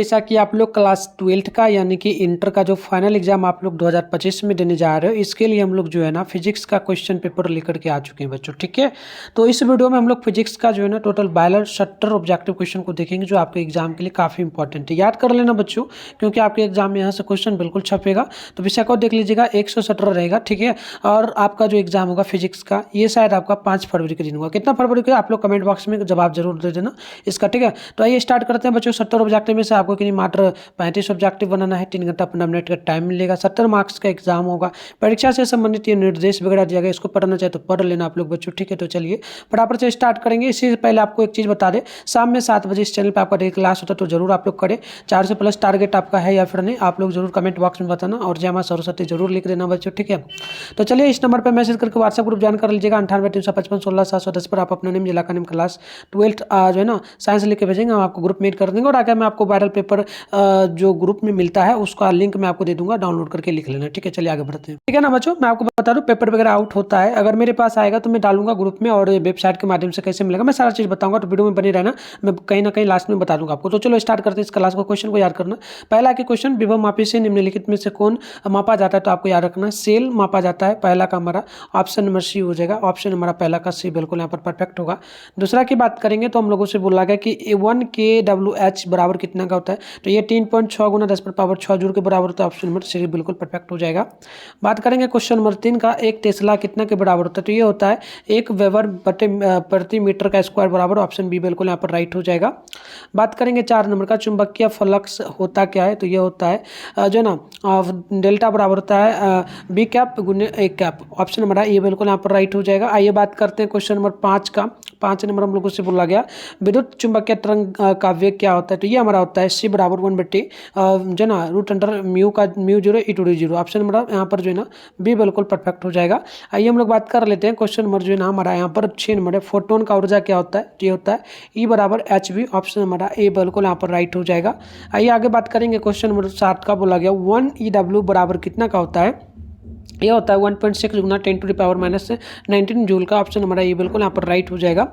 जैसा कि आप लोग क्लास 12th का यानी कि इंटर का जो फाइनल एग्जाम आप लोग 2025 में देने जा रहे हो, इसके लिए हम लोग जो है ना फिजिक्स का क्वेश्चन पेपर लेकर के आ चुके हैं बच्चों। ठीक है, तो इस वीडियो में हम लोग फिजिक्स का जो है ना टोटल 72 ऑब्जेक्टिव क्वेश्चन को देखेंगे, जो आपके एग्जाम के लिए काफ़ी इंपॉर्टेंट है। याद कर लेना बच्चों, क्योंकि आपके एग्जाम में यहाँ से क्वेश्चन बिल्कुल छपेगा। तो विषय को देख लीजिएगा, 117 रहेगा। ठीक है, और आपका जो एग्जाम होगा फिजिक्स का, ये शायद आपका 5 फरवरी के दिन होगा। कितना फरवरी को आप लोग कमेंट बॉक्स में जवाब जरूर दे देना इसका। ठीक है, तो आइए स्टार्ट करते हैं बच्चों। 70 ऑब्जेक्टिव में से आपको कि मात्र 35 ऑब्जेक्टिव बनाना है। 3 घंटा 15 मिनट का टाइम मिलेगा। 70 मार्क्स का एग्जाम होगा। परीक्षा से संबंधित ये निर्देश वगैरह दिया गया, इसको पढ़ना चाहे तो पढ़ लेना आप लोग बच्चों। ठीक है, तो चलिए फटाफट से स्टार्ट करेंगे। इससे पहले आपको एक चीज़ बता दें, शाम में 7 बजे इस चैनल पर आपका डेली क्लास होता है, तो जरूर आप लोग करें। 400 प्लस टारगेट आपका है या फिर नहीं, आप लोग जरूर कमेंट बॉक्स में बताना, और जय मां सरस्वती जरूर लिख देना बच्चों। ठीक है, तो चलिए इस नंबर पर मैसेज करके व्हाट्सएप ग्रुप ज्वाइन कर लीजिएगा। 98-355-16-710 पर आप अपना नेम, जिला का नेम, क्लास 12th जो है ना साइंस लिख के भेजेंगे, हम आपको ग्रुप मेट कर देंगे। और आगे मैं आपको वायरल पेपर जो ग्रुप में मिलता है उसका लिंक मैं आपको दे दूंगा, डाउनलोड करके लिख लेना। ठीक है, चलिए आगे बढ़ते हैं। ठीक है ना बच्चों, मैं आपको बता दूं पेपर वगैरह आउट होता है, अगर मेरे पास आएगा तो मैं डालूंगा ग्रुप में, और वेबसाइट के माध्यम से कैसे मिलेगा मैं सारा चीज़ बताऊंगा। तो वीडियो में बनी रहना, मैं कहीं ना कहीं लास्ट में बता दूंगा आपको। तो चलो स्टार्ट करते हैं इस क्लास को। क्वेश्चन को याद करना। पहला के क्वेश्चन, विभव मापी से निम्नलिखित में से कौन मापा जाता है? तो आपको याद रखना सेल मापा जाता है। पहला का हमारा ऑप्शन नंबर सी हो जाएगा। ऑप्शन हमारा पहला का सी बिल्कुल यहाँ पर परफेक्ट होगा। दूसरा की बात करेंगे तो हम लोगों से बोला गया कि 1 kWh बराबर कितना का होता है? तो ये 3.6 गुना 10⁻6 जूल के बराबर होता है। ऑप्शन नंबर सी बिल्कुल परफेक्ट हो जाएगा। बात करेंगे क्वेश्चन नंबर 3 का, एक टेस्ला कितना के बराबर होता है? तो ये होता है 1 वेबर प्रति मीटर का स्क्वायर बराबर। ऑप्शन बी बिल्कुल यहाँ पर राइट हो जाएगा। बात करेंगे 4 नंबर का, चुंबकीय फ्लक्स होता क्या है? तो ये होता है जो ना डेल्टा बराबर होता है बी कैप गुने ए कैप। ऑप्शन हमारा ये बिल्कुल यहाँ पर राइट हो जाएगा। आइए बात करते हैं क्वेश्चन नंबर 5 का। 5 नंबर हम लोगों से बोला गया विद्युत चुंबकीय तरंग का वेग क्या होता है? तो ये हमारा होता है सी बराबर 1/, जो ना रूट अंडर म्यू का mu 0 e two D 0। Option हमारा यहाँ पर जो है ना बी बिल्कुल परफेक्ट हो जाएगा। आइए हम लोग बात कर लेते हैं क्वेश्चन नंबर जो है ना हमारा यहाँ पर 6 नंबर है, फोटोन का ऊर्जा क्या होता है? तो ये होता है ई बराबर एच वी। ऑप्शन हमारा ए बिल्कुल यहाँ पर राइट हो जाएगा। आइए आगे बात करेंगे क्वेश्चन नंबर 7 का। बोला गया 1 EW बराबर कितना का होता है? यह होता है 1.6 गुना 10⁻⁻19 जूल का। ऑप्शन हमारा ये बिल्कुल यहाँ पर राइट हो जाएगा।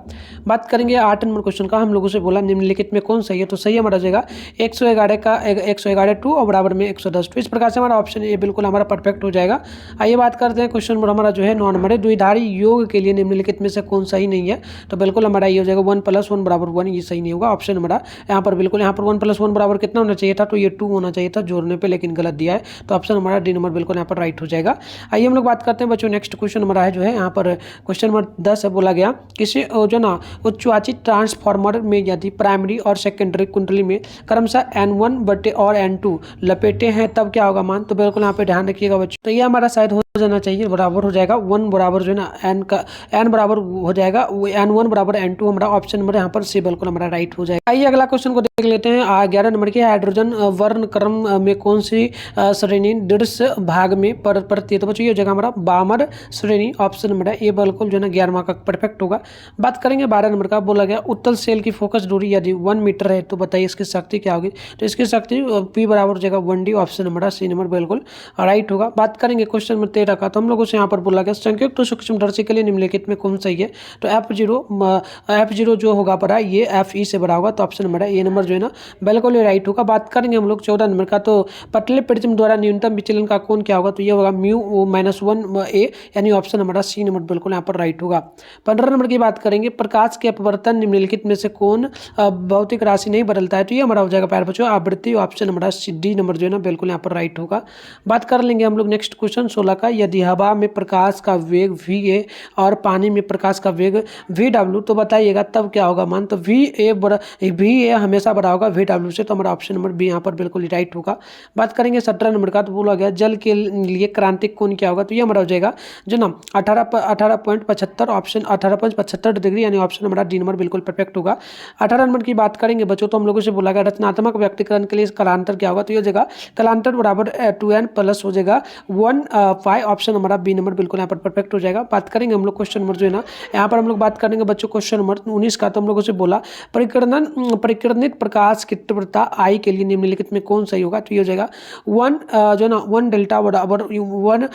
बात करेंगे 8 नंबर क्वेश्चन का। हम लोगों से बोला निम्नलिखित में कौन सही है? तो सही हमारा जाएगा 111 का 111 2 और बराबर में 110। तो इस प्रकार से हमारा ऑप्शन ये बिल्कुल हमारा परफेक्ट हो जाएगा। आइए बात करते हैं क्वेश्चन नंबर हमारा जो है 9 नंबर है, द्विधारी योग के लिए निम्नलिखित में से कौन सही नहीं है? तो बिल्कुल हमारा ये हो जाएगा 1 + 1 बराबर 1। ये सही नहीं होगा। ऑप्शन हमारा यहाँ पर बिल्कुल यहाँ पर 1 + 1 बराबर कितना होना चाहिए था? तो ये 2 होना चाहिए था जोड़ने पर, लेकिन गलत दिया है। तो ऑप्शन हमारा डी नंबर बिल्कुल यहाँ पर राइट हो जाएगा। आइए हम लोग बात करते हैं बच्चों नेक्स्ट क्वेश्चन हमारा है जो है यहाँ पर क्वेश्चन नंबर 10 है। बोला गया किसी जो ना उच्चवाचित ट्रांसफार्मर में यदि प्राइमरी और सेकेंडरी कुंडली में क्रमशः N1 और N2 लपेटे हैं तब क्या होगा मान? तो बिल्कुल यहाँ पे ध्यान रखिएगा बच्चों। तो ये हमारा शायद हो जाना चाहिए, बराबर हो जाएगा 1 बराबर जो है ना एन का एन बराबर हो जाएगा N1 बराबर N2। हमारा ऑप्शन नंबर यहाँ पर सी बिल्कुल हमारा राइट हो जाएगा। आइए अगला क्वेश्चन को देख लेते हैं। 11 नंबर की, हाइड्रोजन वर्ण क्रम में कौन सी श्रेणी शीर्ष भाग में पड़ती है? तो बच्चों ये हो जाएगा हमारा बामर श्रेणी। ऑप्शन नंबर है ये बिल्कुल जो है ना 11वां का परफेक्ट होगा। बात करेंगे 12 नंबर का। बोला गया उत्तल सेल की फोकस दूरी यदि 1 मीटर है तो बताइए इसकी शक्ति क्या होगी? तो इसकी शक्ति पी बराबर हो जाएगा 1D। Option number C number बिल्कुल राइट होगा। बात करेंगे क्वेश्चन नंबर 13 का। तो हम लोगों से यहाँ पर बोला गया संयुक्त सूक्ष्मदर्शी के लिए निम्नलिखित में कौन सही है? तो F0 जो होगा बड़ा ये FE से बड़ा होगा। तो ऑप्शन नंबर है ये नंबर जो है ना बिल्कुल राइट होगा। बात करेंगे हम लोग 14 नंबर का। तो पतले प्रिज्म द्वारा न्यूनतम विचलन का कोण क्या होगा? तो ये होगा μ-1a, यानी ऑप्शन हमारा सी नंबर बिल्कुल यहाँ पर राइट होगा। 15 नंबर की बात करेंगे, प्रकाश के अपवर्तन निम्नलिखित में से कौन भौतिक राशि नहीं बदलता है? तो ये हमारा हो जाएगा प्यारे बच्चों आवृत्ति। ऑप्शन हमारा डी नंबर जो है ना बिल्कुल यहाँ पर राइट होगा। बात कर लेंगे हम लोग नेक्स्ट क्वेश्चन 16 का। यदि हवा में प्रकाश का वेग VA और पानी में प्रकाश का वेग VW तो बताइएगा तब क्या होगा मान? तो VA हमेशा बड़ा होगा VW से। तो हमारा ऑप्शन नंबर बी यहाँ पर बिल्कुल राइट होगा। बात करेंगे 17 नंबर का। तो बोला गया जल के लिए क्रांतिक कोण क्या होगा? तो ये हमारा हो जाएगा जो ना 18.75। ऑप्शन 18.75 डिग्री, यानी ऑप्शन हमारा डी नंबर बिल्कुल परफेक्ट होगा। 18 नंबर की बात करेंगे बच्चों। तो हम लोगों से बोला गया रचनात्मक व्यक्तिकरण के लिए कालांतर क्या होगा? तो ये जगह कालांतर बराबर 2n प्लस हो जाएगा 1 पाई ऑप्शन हमारा बी नंबर बिल्कुल यहाँ पर परफेक्ट हो जाएगा। बात करेंगे हम लोग क्वेश्चन नंबर जो है ना, यहाँ पर हम लोग बात करेंगे बच्चों क्वेश्चन नंबर 19 का। तो हम लोगों से बोला परिकीर्णित प्रकाश की तीव्रता आई के लिए निम्नलिखित में कौन सही होगा। तो ये हो जाएगा 1 जो है ना 1 डेल्टा बराबर 1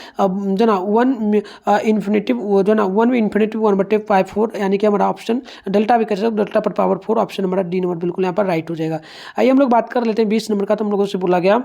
जो ना 1 इन्फिनिटिव जो ना 1 इन्फिनिटिव 1/4 यानी कि हमारा ऑप्शन डेल्टा भी कर सकते, डेल्टा पर पावर 4 ऑप्शन हमारा डी नंबर बिल्कुल यहाँ पर राइट हो जाएगा। आइए हम लोग बात कर लेते हैं 20 नंबर का। तो हम लोगों से बोला गया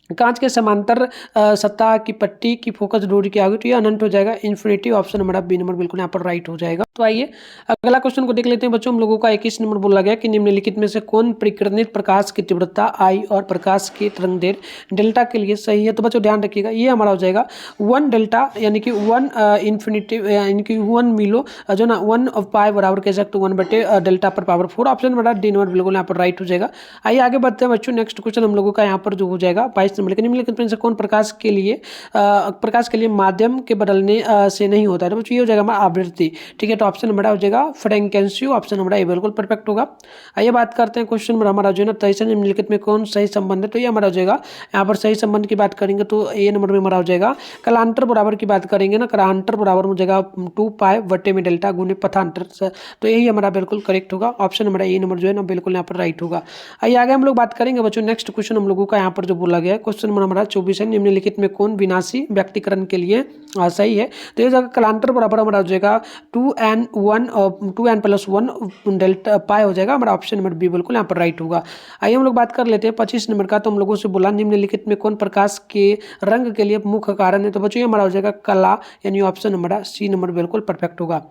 कांच के समांतर सतह की पट्टी की फोकस दूरी क्या होगी। तो ये अनंत हो जाएगा, इन्फिनिटी ऑप्शन हमारा बी नंबर बिल्कुल यहाँ पर राइट हो जाएगा। तो आइए अगला क्वेश्चन को देख लेते हैं बच्चों। हम लोगों का 21 नंबर बोला गया कि निम्नलिखित में से कौन परिकीर्णित प्रकाश की तीव्रता आई और प्रकाश की तरंगदैर्घ्य डेल्टा के लिए सही है। तो बच्चों ध्यान रखिएगा, ये हमारा हो जाएगा 1 डेल्टा यानी कि 1 इन्फिनिटी यानी कि 1 मिलो जो ना 1 पाई बराबर कह सकते 1 डेल्टा पर पावर 4 ऑप्शन हमारा डी नंबर बिल्कुल यहाँ पर राइट हो जाएगा। आइए आगे बढ़ते हैं बच्चों। नेक्स्ट क्वेश्चन हम लोगों का यहाँ पर जो हो जाएगा 22 नंबर के, निम्नलिखित में से कौन प्रकाश के लिए माध्यम के बदलने से नहीं होता है। तो बच्चों ये हो जाएगा हमारा आवृत्ति। ठीक है, तो ऑप्शन हमारा हो जाएगा फ्रेक्वेंसी ऑप्शन हमारा ये बिल्कुल परफेक्ट होगा। आइए बात करते हैं क्वेश्चन नंबर हमारा जो है ना 23 निम्नलिखित में कौन सही संबंध है। तो ये हमारा हो जाएगा यहाँ पर सही संबंध की बात करेंगे तो ए नंबर में हमारा हो जाएगा कलांतर बराबर की बात करेंगे ना, कलांतर बराबर हो जाएगा 2 पाई बटे में डेल्टा गुने पथांतर। तो यही हमारा बिल्कुल करेक्ट होगा, ऑप्शन हमारा ए नंबर जो है ना बिल्कुल यहाँ पर राइट होगा। आइए आगे हम लोग बात करेंगे बच्चों। नेक्स्ट क्वेश्चन हम लोगों का यहाँ पर जो बोला गया है क्वेश्चन नंबर हमारा 24 है, निम्नलिखित में कौन विनाशी व्यक्तिकरण के लिए सही है। तो ये जगह कलांतर बराबर हमारा हो जाएगा 2n+1 डेल्टा पाई हो जाएगा, हमारा ऑप्शन नंबर बी बिल्कुल यहाँ पर राइट होगा। आइए हम लोग बात कर लेते हैं 25 नंबर का। तो हम लोगों से बोला निम्नलिखित में कौन प्रकाश के रंग के लिए मुख्य कारण है। तो बच्चों ये हमारा हो जाएगा कला, यानी ऑप्शन हमारा सी नंबर बिल्कुल परफेक्ट होगा।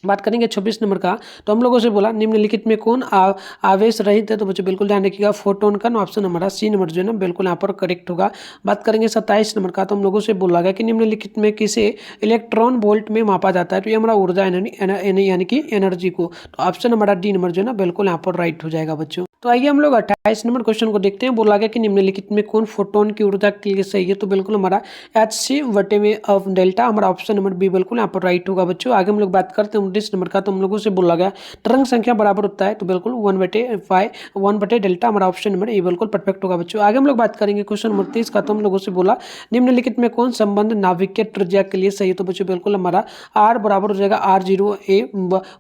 बात करेंगे 26 नंबर का। तो हम लोगों से बोला निम्नलिखित में कौन आवेश रहित है। तो बच्चों बिल्कुल ध्यान रखिएगा फोटोन का, ऑप्शन हमारा सी नंबर जो है ना बिल्कुल यहाँ पर करेक्ट होगा। बात करेंगे 27 नंबर का। तो हम लोगों से बोला गया कि निम्नलिखित में किसे इलेक्ट्रॉन वोल्ट में मापा जाता है। तो ये हमारा ऊर्जा यानी कि एनर्जी को। तो ऑप्शन हमारा डी नंबर जो है ना बिल्कुल यहाँ पर राइट हो जाएगा बच्चों। तो आइए हम लोग 28 नंबर क्वेश्चन को देखते हैं। बोला गया कि निम्नलिखित में कौन फोटोन की ऊर्जा के लिए सही है। तो बिल्कुल हमारा hc/डेल्टा हमारा ऑप्शन नंबर बी बिल्कुल यहाँ पर राइट होगा बच्चों। आगे हम लोग बात करते हैं 29 नंबर का। तो हम लोगों से बोला गया तरंग संख्या बराबर होता है। तो बिल्कुल 1/डेल्टा हमारा ऑप्शन नंबर ए बिल्कुल परफेक्ट होगा बच्चों। आगे हम लोग बात करेंगे क्वेश्चन नंबर 30 का। तो हम लोगों से बोला निम्नलिखित में कौन संबंध नाभिकीय त्रिज्या के लिए सही है। तो बच्चों बिल्कुल हमारा r बराबर हो जाएगा r0a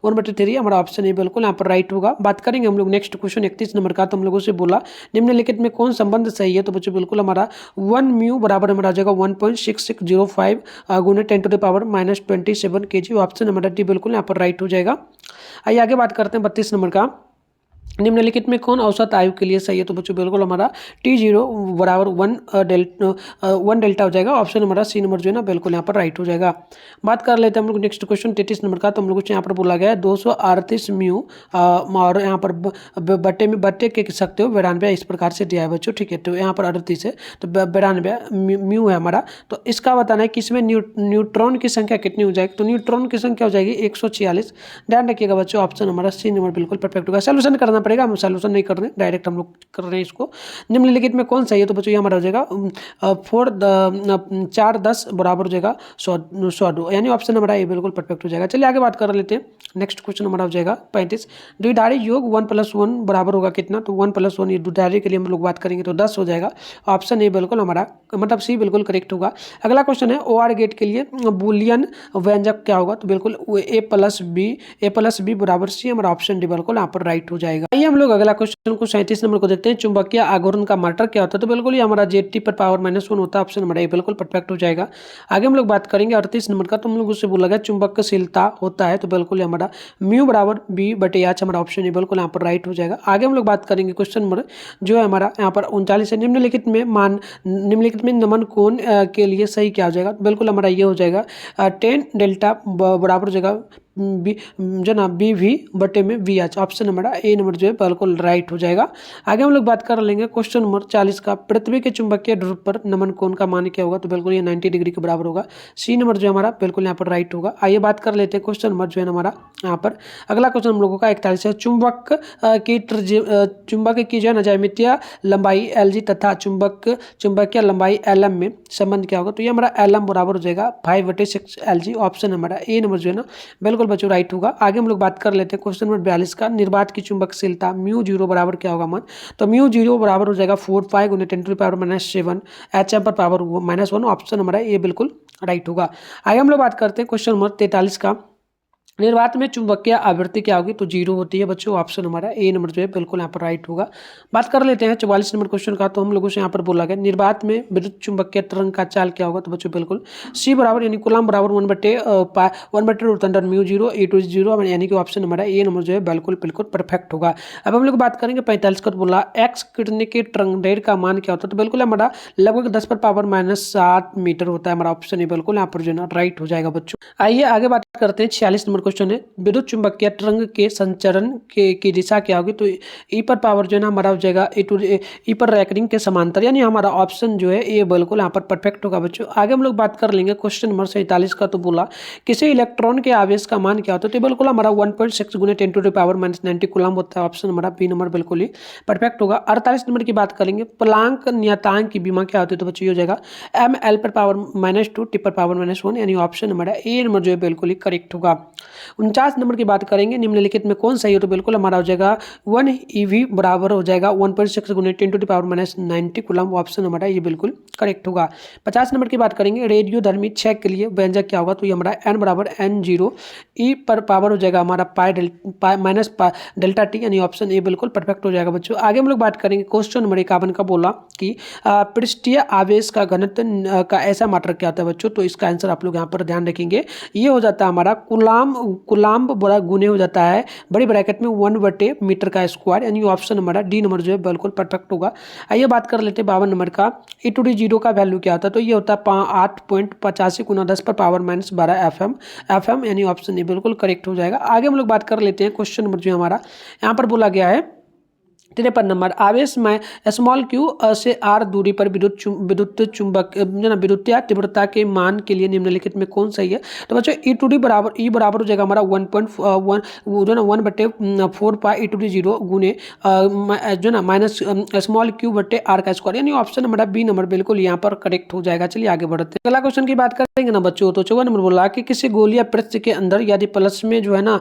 1/3 हमारा ऑप्शन ए बिल्कुल यहाँ पर राइट होगा। बात करेंगे हम लोग नेक्स्ट क्वेश्चन 31 नंबर का। तो हम लोगों से बोला निम्नलिखित में कौन संबंध सही है। तो बच्चों बिल्कुल हमारा 1 म्यू बराबर हमारा आ जाएगा 1.6605 गुने 10⁻⁻27 kg ऑप्शन हमारा डी बिल्कुल यहाँ पर राइट हो जाएगा। आइए आगे बात करते हैं 32 नंबर का। निम्नलिखित में कौन औसत आयु के लिए सही है। तो बच्चों बिल्कुल हमारा T0 बराबर 1 डेल्टा हो जाएगा, ऑप्शन हमारा सी नंबर जो है ना बिल्कुल यहाँ पर राइट हो जाएगा। बात कर लेते हैं हम लोग नेक्स्ट क्वेश्चन 33 नंबर का। तो हम लोग यहाँ पर बोला गया है 238 म्यू और यहाँ पर बट्टे के सकते हो 92 इस प्रकार से दिया है बच्चों। ठीक है, तो यहाँ पर 38 है तो 92 म्यू है हमारा। तो इसका बताना है कि इसमें न्यूट्रॉन की संख्या कितनी हो जाएगी। तो न्यूट्रॉन की संख्या हो जाएगी 146। ध्यान रखिएगा बच्चों, ऑप्शन हमारा सी नंबर बिल्कुल परफेक्ट होगा। सोल्यूशन करना पड़ेगा, हम सोल्यूशन नहीं कर रहे हैं, डायरेक्ट हम लोग कर रहे हैं इसको। निम्नलिखित में कौन सही है। तो बच्चों ये हमारा हो जाएगा 4×10 बराबर हो जाएगा 100 यानी ऑप्शन हमारा ये बिल्कुल परफेक्ट हो जाएगा। चलिए आगे बात कर लेते हैं। नेक्स्ट क्वेश्चन हमारा हो जाएगा 35। द्विधारी योग 1+1 बराबर होगा कितना। तो 1+1 ये द्विधारी के लिए हम लोग बात करेंगे तो 10 हो जाएगा, ऑप्शन ए बिल्कुल हमारा मतलब सी बिल्कुल करेक्ट होगा। अगला क्वेश्चन है OR गेट के लिए बूलियन व्यंजक क्या होगा। तो बिल्कुल A+B बराबर सी हमारा ऑप्शन डी बिल्कुल यहाँ पर राइट हो जाएगा। आइए हम लोग अगला क्वेश्चन को 37 नंबर को देखते हैं। चुंबकीय आघूर्ण का मात्रा क्या होता है। तो बिल्कुल ये हमारा Zt⁻⁻1 होता है, ऑप्शन हमारा ये बिल्कुल परफेक्ट हो जाएगा। आगे हम लोग बात करेंगे 38 नंबर का। तो हम लोग उससे बोला गया चुंबकशीलता होता है। तो बिल्कुल हमारा म्यू बराबर B/H हमारा ऑप्शन ये बिल्कुल यहाँ पर राइट हो जाएगा। आगे हम लोग बात करेंगे क्वेश्चन नंबर जो है हमारा यहाँ पर 39 है। निम्नलिखित में नमन कोण के लिए सही क्या हो जाएगा। बिल्कुल हमारा ये हो जाएगा 10 डेल्टा बराबर हो जाएगा बी जो ना BV/VH ऑप्शन हमारा ए नंबर जो है बिल्कुल राइट हो जाएगा। आगे हम लोग बात कर लेंगे क्वेश्चन नंबर 40 का। पृथ्वी के चुंबकीय ध्रुव पर नमन कोण का मान क्या होगा। तो बिल्कुल ये 90 डिग्री के बराबर होगा, सी नंबर जो हमारा बिल्कुल यहाँ पर राइट होगा। आइए बात कर लेते हैं क्वेश्चन नंबर जो है हमारा यहाँ पर अगला क्वेश्चन हम लोगों का 41 है। चुंबक की जो है ना ज्यामितीय लंबाई LG तथा चुंबकीय लंबाई LM में संबंध क्या होगा। तो ये हमारा LM बराबर हो जाएगा 5/6 LG ऑप्शन हमारा ए नंबर जो है ना बिल्कुल बिल्कुल बच्चों राइट होगा। आगे हम लोग बात कर लेते हैं क्वेश्चन नंबर 42 का। निर्वात की चुंबकशीलता म्यू जीरो बराबर क्या होगा मान, तो म्यू जीरो बराबर हो जाएगा 4 पाई गुने 10⁻⁻⁷ एच एम पर पावर -1। ऑप्शन नंबर है ये बिल्कुल राइट होगा। आगे हम लोग बात करते हैं क्वेश्चन नंबर 43 का। निर्वात में चुंबकीय आवृत्ति क्या होगी, तो जीरो होती है बच्चों। ऑप्शन हमारा ए नंबर जो है बिल्कुल यहाँ पर राइट होगा। बात कर लेते हैं 44 नंबर क्वेश्चन का। तो हम लोगों से यहाँ पर बोला गया निर्वात में विद्युत चुंबकीय तरंग का चाल क्या होगा, तो बच्चों बिल्कुल सी बराबर यानी कूलम बराबर 1/√10 mu zero A two zero, यानी कि ऑप्शन हमारा ए नंबर जो है बिल्कुल बिल्कुल परफेक्ट होगा। अब हम लोग बात करेंगे 45 का। तो बोला एक्स किरणें के तरंग दैर्घ्य का मान क्या होता है, तो बिल्कुल हमारा लगभग 10⁻⁻7 मीटर होता है। हमारा ऑप्शन है बिल्कुल यहाँ पर जो है राइट हो जाएगा बच्चों। आइए आगे बात करते हैं 46 नंबर क्वेश्चन है। विद्युत चुंबकीय तरंग के संचरण की दिशा क्या होगी, तो ई पर पावर जो है ना हमारा हो जाएगा ई पर रैकरिंग के समांतर, यानी हमारा ऑप्शन जो है ये बिल्कुल यहाँ पर परफेक्ट होगा बच्चों। आगे हम लोग बात कर लेंगे क्वेश्चन नंबर 47 का। तो बोला किसी इलेक्ट्रॉन के आवेश का मान क्या होता है, तो बिल्कुल हमारा 1.6 गुने 10⁻⁻90 कूलम होता है। ऑप्शन हमारा बी नंबर बिल्कुल ही परफेक्ट होगा। 48 नंबर की बात करेंगे। प्लांक नियतांक की विमा क्या होती है, तो बच्चों हो जाएगा ml पर पावर -2 टी पर पावर -1, यानी ऑप्शन हमारा ए नंबर जो है बिल्कुल ही करेक्ट होगा। 49 नंबर की बात करेंगे। निम्नलिखित में कौन सही हो, तो बिल्कुल हमारा हो जाएगा 1 EV बराबर हो जाएगा 1.6 गुने 10⁻⁻90 कूलम। ऑप्शन हमारा ये बिल्कुल करेक्ट होगा। 50 नंबर की बात करेंगे। रेडियोधर्मी क्षय के लिए व्यंजक क्या होगा, तो ये हमारा n बराबर n0 ई पर पावर हो जाएगा हमारा -π यानी ऑप्शन ए बिल्कुल परफेक्ट हो जाएगा बच्चों। आगे हम लोग बात करेंगे क्वेश्चन नंबर 51 का। बोला कि पृष्ठीय आवेश का घनत्व का ऐसा मात्रक क्या होता है बच्चों, तो इसका आंसर आप लोग यहाँ पर ध्यान रखेंगे। ये हो जाता है हमारा कुलाम्ब बड़ा गुने हो जाता है बड़ी ब्रैकेट में 1/मीटर का स्क्वायर, यानी ऑप्शन हमारा डी नंबर जो है बिल्कुल परफेक्ट होगा। आइए बात कर लेते हैं 52 नंबर का। e⁻0 का वैल्यू क्या होता है, तो ये होता है 8.85 × 10⁻12 FM, यानी ऑप्शन ए बिल्कुल करेक्ट हो जाएगा। आगे हम लोग बात कर लेते हैं क्वेश्चन नंबर जो हमारा यहाँ पर बोला गया है 53 नंबर। आवेश में स्मॉल क्यू से आर दूरी पर विद्युतीय तीव्रता के मान के लिए निम्नलिखित में कौन सही है, तो बच्चों ई बराबर हो जाएगा हमारा 1.4 पाई e⁻0 गुने जो ना माइनस स्मॉल क्यू बटे आर का स्क्वायर, यानी ऑप्शन हमारा बी नंबर बिल्कुल यहाँ पर करेक्ट हो जाएगा। चलिए आगे बढ़ते हैं। अगला क्वेश्चन की बात करेंगे ना बच्चों, तो 54 नंबर बोला कि किसी गोल या पृष्ठ के अंदर यदि प्लस में जो है ना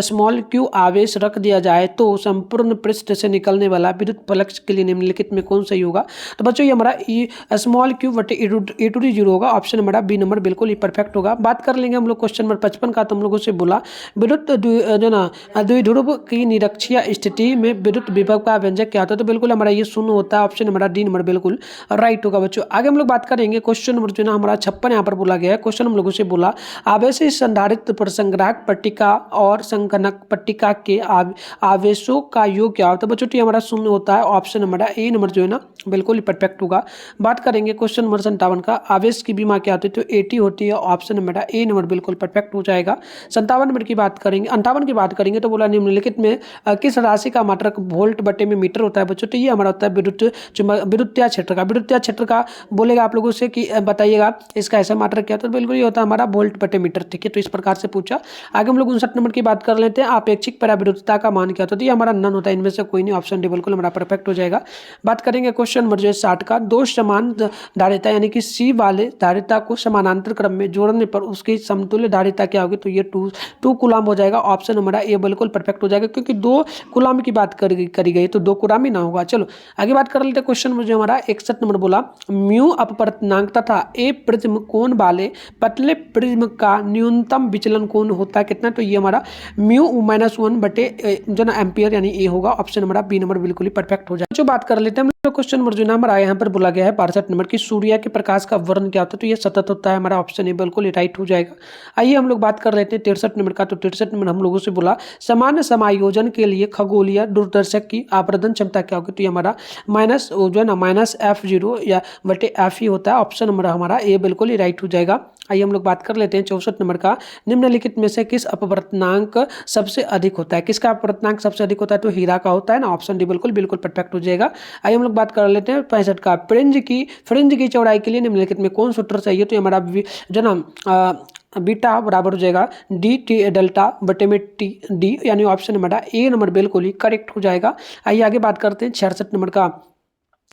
स्मॉल क्यू आवेश रख दिया जाए तो संपूर्ण पृष्ठ से निकलने वाला विद्युत फ्लक्स के लिए निम्नलिखित में कौन सही होगा, तो बच्चों ये हमारा स्मॉल क्यू बटे e⁻0 होगा। ऑप्शन हमारा बी नंबर बिल्कुल ही परफेक्ट होगा। बात कर लेंगे हम लोग क्वेश्चन नंबर 55 का। तो हम लोगों से बोला विद्युत जो ना द्विध्रुव की निरक्षीय स्थिति में विद्युत विभव का व्यंजक क्या होता है, तो बिल्कुल हमारा ये शून्य होता है। ऑप्शन हमारा डी नंबर बिल्कुल राइट होगा बच्चों। आगे हम लोग बात करेंगे क्वेश्चन नंबर जो ना हमारा 56 यहाँ पर बोला गया है। क्वेश्चन हम लोगों से बोला आवेशी संधारित्र पर संग्राहक पट्टिका और संगणक पट्टिका के आवेशों का योग क्या होता है, बच्चों हमारा शून्य होता है। ऑप्शन हमारा ए नंबर जो है ना बिल्कुल ही परफेक्ट होगा। बात करेंगे क्वेश्चन नंबर 57 का। आवेश की विमा क्या होती है, तो 80 होती है। ऑप्शन हमारा ए नंबर बिल्कुल परफेक्ट हो जाएगा। 57 नंबर की बात करेंगे 58 की बात करेंगे। तो बोला निम्नलिखित में किस राशि का मात्रक वोल्ट बटे में मीटर होता है बच्चों, तो ये हमारा होता है विद्युतीय क्षेत्र का। विद्युतीय क्षेत्र का बोलेगा आप लोगों से कि बताइएगा इसका ऐसा मात्रक क्या होता है, तो बिल्कुल ये होता है हमारा वोल्ट बटे मीटर। ठीक है, तो इस प्रकार से पूछा। आगे हम लोग 59 नंबर की बात कर लेते हैं। आपेक्षिक पराविद्युतता का मान क्या होता है, ये हमारा नन होता है, इनमें से कोई नहीं। ऑप्शन डी बिल्कुल हमारा परफेक्ट हो जाएगा। बात करेंगे क्वेश्चन नंबर जो है 60 का। दो समान धारिता यानी कि सी वाले धारिता को समानांतर क्रम में जोड़ने पर उसकी समतुल्य धारिता क्या होगी, तो ये 2 कूलम हो जाएगा। ऑप्शन हमारा ए बिल्कुल परफेक्ट हो जाएगा, क्योंकि 2 कूलम की बात करी गई तो 2 कूलम ही ना होगा। चलो आगे बात कर लेते हैं। क्वेश्चन जो हमारा 61 नंबर बोला म्यू अपवर्तनांक तथा ए प्रिज्म कोण वाले पतले प्रिज्म का न्यूनतम विचलन कोण होता है कितना, तो ये हमारा म्यू -1 बटे जो ना एम्पियर, यानी ए होगा। ऑप्शन हमारा बी नंबर बिल्कुल ही परफेक्ट हो जाए। जो बात कर लेते हैं क्वेश्चन नंबर जो नंबर आया यहाँ पर बोला गया है 62 नंबर की सूर्य के प्रकाश का वर्ण क्या होता है, तो ये सतत होता है। हमारा ऑप्शन ए बिल्कुल राइट हो जाएगा। आइए हम लोग बात कर लेते हैं 63 नंबर का। तो 63 नंबर हम लोगों से बोला सामान्य समायोजन के लिए खगोलीय दूरदर्शक की आवर्धन क्षमता क्या होगी, तो ये हमारा माइनस जो है ना -f0 या बटे f ही होता है। ऑप्शन नंबर हमारा ए बिल्कुल ही राइट हो जाएगा। आइए हम लोग बात कर लेते हैं 64 नंबर का। निम्नलिखित में से किस अपवर्तनांक सबसे अधिक होता है, किसका अपवर्तनांक सबसे अधिक होता है, तो हीरा का होता है ना। ऑप्शन डी बिल्कुल परफेक्ट हो जाएगा। आइए हम लोग बात कर लेते हैं 65 का। फ्रिंज की चौड़ाई के लिए निम्नलिखित में कौन सूत्र चाहिए, तो हमारा जो ना बीटा बराबर हो जाएगा डी टी डेल्टा बटे में टी डी, यानी ऑप्शन हमारा ए नंबर बिल्कुल ही करेक्ट हो जाएगा। आइए आगे बात करते हैं 66 नंबर का।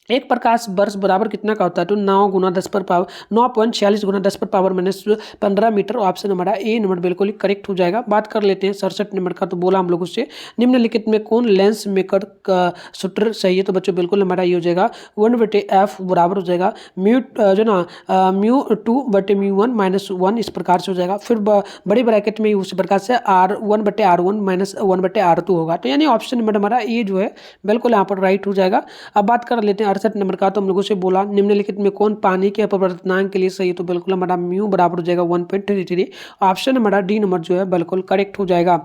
एक प्रकाश वर्ष बराबर कितना का होता है? तो 9 गुना 10 पर पावर 9.46 गुना 10 पर पावर माइनस 15 मीटर। ऑप्शन हमारा ए नंबर बिल्कुल ही करेक्ट हो जाएगा। बात कर लेते हैं 67 नंबर का। तो बोला हम लोग उससे निम्नलिखित में कौन लेंस मेकर का सूत्र सही है? तो बच्चों बिल्कुल हमारा ये हो जाएगा 1/f बराबर हो जाएगा जो ना μ2/μ1 इस प्रकार से हो जाएगा। फिर बड़ी ब्रैकेट में उसी प्रकार से R1/R1 माइनस 1/R2 होगा। तो यानी ऑप्शन नंबर हमारा ए जो है बिल्कुल यहाँ पर राइट हो जाएगा। अब बात कर लेते हैं 68 नंबर का। तो हम लोगों से बोला निम्नलिखित में कौन पानी के अपवर्तनांक के लिए सही है? तो बिल्कुल हमारा म्यू बराबर हो जाएगा 1.33। ऑप्शन हमारा डी नंबर जो है बिल्कुल करेक्ट हो जाएगा।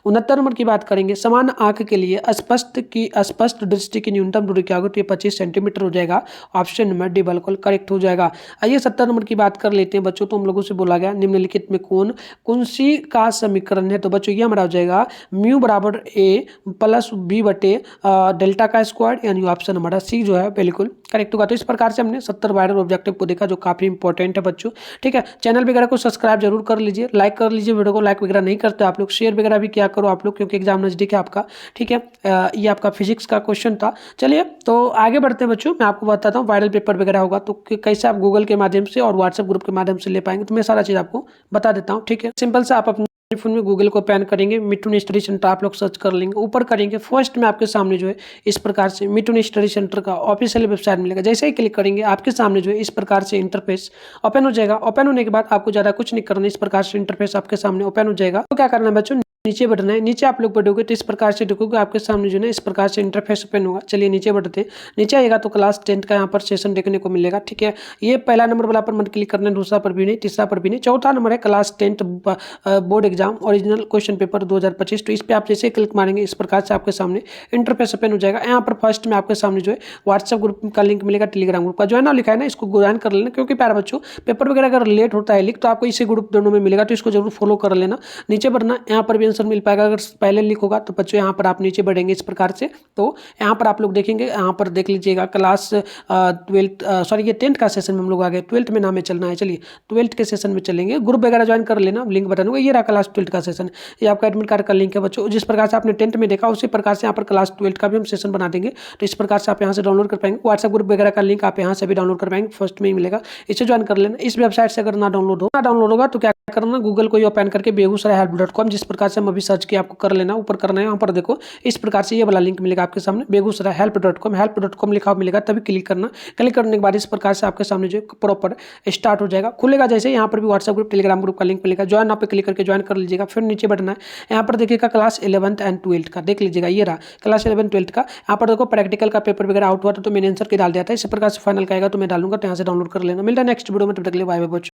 69 नंबर की बात करेंगे। समान आंख के लिए स्पष्ट दृष्टि की न्यूनतम दूरी क्या होगी? तो ये 25 सेंटीमीटर हो जाएगा। ऑप्शन नंबर डी बिल्कुल करेक्ट हो जाएगा। आइए 70 नंबर की बात कर लेते हैं बच्चों। तो हम लोगों से बोला गया निम्नलिखित में कौन सी का समीकरण है? तो बच्चों ये हमारा हो जाएगा म्यू बराबर ए प्लस बी बटे डेल्टा का स्क्वायर, यानी ऑप्शन हमारा सी जो है बिल्कुल करेक्ट होगा। तो इस प्रकार से हमने 70 वायरल ऑब्जेक्टिव को देखा जो काफी इंपॉर्टेंट है बच्चों। ठीक है, चैनल वगैरह को सब्सक्राइब जरूर कर लीजिए, लाइक कर लीजिए वीडियो को। लाइक वगैरह नहीं करते आप लोग, शेयर वगैरह भी क्या करो आप लोग, क्योंकि एग्जाम नजदीक है आपका। ठीक है, ये आपका फिजिक्स का क्वेश्चन था। चलिए तो आगे बढ़ते हैं बच्चों। मैं आपको बताता हूँ वायरल पेपर वगैरह होगा तो कैसे आप गूगल के माध्यम से और व्हाट्सएप ग्रुप के माध्यम से ले पाएंगे, तो मैं सारा चीज आपको बता देता हूँ। ठीक है, सिंपल से आप अपने फोन में गूगल को ओपन करेंगे, मिठुन स्टडी सेंटर आप लोग सर्च कर लेंगे, ऊपर करेंगे फर्स्ट में आपके सामने जो है इस प्रकार से मिठुन स्टडी सेंटर का ऑफिशियल वेबसाइट मिलेगा। जैसे ही क्लिक करेंगे आपके सामने जो है इस प्रकार से इंटरफेस ओपन हो जाएगा। ओपन होने के बाद आपको ज्यादा कुछ नहीं करना, इस प्रकार से इंटरफेस आपके सामने ओपन हो जाएगा। तो क्या करना है बच्चों, नीचे बढ़ना है। नीचे आप लोग बढ़ोगे तो इस प्रकार से देखोगे आपके सामने जो है इस प्रकार से इंटरफेस ओपन होगा। चलिए नीचे बढ़ते हैं। नीचे आएगा तो क्लास 10 का यहाँ पर सेशन देखने को मिलेगा। ठीक है, ये पहला नंबर वाला पर मत क्लिक करना है, दूसरा पर भी नहीं, तीसरा पर भी नहीं। चौथा नंबर है class 10 board exam original question paper 2025। तो इस पर आप जैसे क्लिक मारेंगे इस प्रकार से आपके सामने इंटरफेस ओपन हो जाएगा। यहाँ पर फर्स्ट में आपके सामने जो है व्हाट्सएप ग्रुप का लिंक मिलेगा, टेलीग्राम ग्रुप का ज्वाइन लिखा है ना, इसको ज्वाइन कर लेना। क्योंकि प्यारे बच्चों पेपर वगैरह अगर लेट होता है लिख तो आपको इसी ग्रुप दोनों में मिलेगा, तो इसको जरूर फॉलो कर लेना। नीचे बढ़ना, यहाँ पर भी आंसर मिल पाएगा। अगर पहले लिख होगा तो बच्चों यहाँ पर आप नीचे बढ़ेंगे इस प्रकार से, तो यहाँ पर आप लोग देखेंगे, यहाँ पर देख लीजिएगा क्लास 12 सॉरी ये 10th का सेशन में हम लोग आ गए। 12th में नाम चलना है। चलिए 12th के सेशन में चलेंगे, ग्रुप वगैरह ज्वाइन कर लेना, लिंक बटन होगा। ये रहा क्लास 12th का सेशन, ये आपका एडमिट कार्ड का लिंक है बच्चों। जिस प्रकार से आपने 10th में देखा उसी प्रकार से यहाँ पर क्लास 12th का भी हम सेशन बना देंगे। तो इस प्रकार से आप यहाँ से डाउनलोड कर पाएंगे। व्हाट्सएप ग्रुप वगैरह का लिंक आप यहाँ से भी डाउनलोड कर पाएंगे, फर्स्ट में ही मिलेगा, इसे ज्वाइन कर लेना। इस वेबसाइट से अगर ना डाउनलोड होगा तो क्या करना, गूगल को ओपन करके बेगूसराय help.com जिस प्रकार से हम अभी सर्च किया आपको कर लेना, ऊपर करना है। यहाँ पर देखो इस प्रकार से ये वाला लिंक मिलेगा आपके सामने, बेगूसराय help.com लिखा मिलेगा, तभी क्लिक करना। क्लिक करने के बाद इस प्रकार से आपके सामने जो प्रॉपर स्टार्ट हो जाएगा, खुलेगा। जैसे यहाँ पर भी व्हाट्सएप ग्रुप टेलीग्राम ग्रुप का लिंक मिलेगा, ज्वाइन आप पे क्लिक करके ज्वाइन कर लीजिएगा। फिर नीचे बढ़ना है, यहाँ पर देखिएगा क्लास 11th एंड 12th का, देख लीजिएगा ये रहा क्लास 11 12th का। यहाँ पर देखो प्रैक्टिकल का पेपर वगैरह आउट हुआ था तो मैंने आंसर के डाल दिया था। इसी प्रकार से फाइनल का आएगा तो मैं डालूंगा, तो यहाँ से डाउनलोड कर लेना। मिलता है नेक्स्ट वीडियो में, तब तक के लिए बाय बाय बच्चों।